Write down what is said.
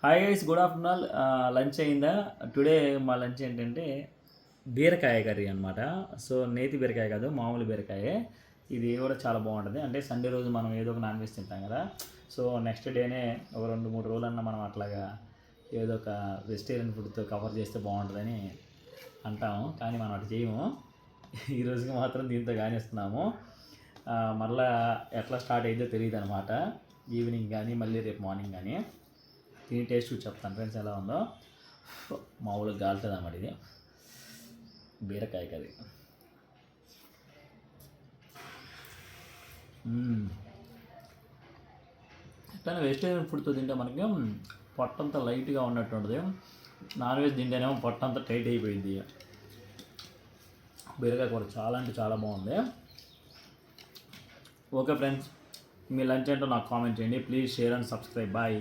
Hi guys, good afternoon. Lunch అయిందా? Today మా lunch ఏంటంటే బీరకాయ కర్రీ అనమాట. సో నేతి బీరకాయ కాదు, మామూలు బీరకాయే. ఇది కూడా చాలా బాగుంటుంది. అంటే సండే రోజు మనం ఏదో ఒక నాన్ వెజ్ తింటాం కదా. సో నెక్స్ట్ డేనే ఒక 2-3 రోజులన్నా మనం అట్లాగా ఏదో ఒక వెజిటేరియన్ ఫుడ్తో కవర్ చేస్తే బాగుంటుందని అంటాము. కానీ మనం అటు చేయము. ఈ రోజుకి మాత్రం దీంతో కానిస్తున్నాము. మళ్ళీ ఎట్లా స్టార్ట్ అయ్యిందో తెలియదు అనమాట. ఈవినింగ్ కానీ మళ్ళీ రేపు మార్నింగ్ కానీ దీని టేస్ట్ చెప్తాను ఫ్రెండ్స్ ఎలా ఉందో. మామూలుగా గాలుతుంది అన్నమాట ఇది బీరకాయ కర్రీ. ఎట్లయినా వెజిటేరియన్ ఫుడ్తో తింటే మనకి పొట్టంతా లైట్గా ఉన్నట్టు ఉంటుంది. నాన్ వెజ్ తింటేనేమో పొట్టంతా టైట్ అయిపోయింది. బీరకాయ కూర చాలా అంటే చాలా బాగుంది. ఓకే ఫ్రెండ్స్, మీ లంచ్ ఏంటో నాకు కామెంట్ చేయండి. Please share and subscribe. Bye.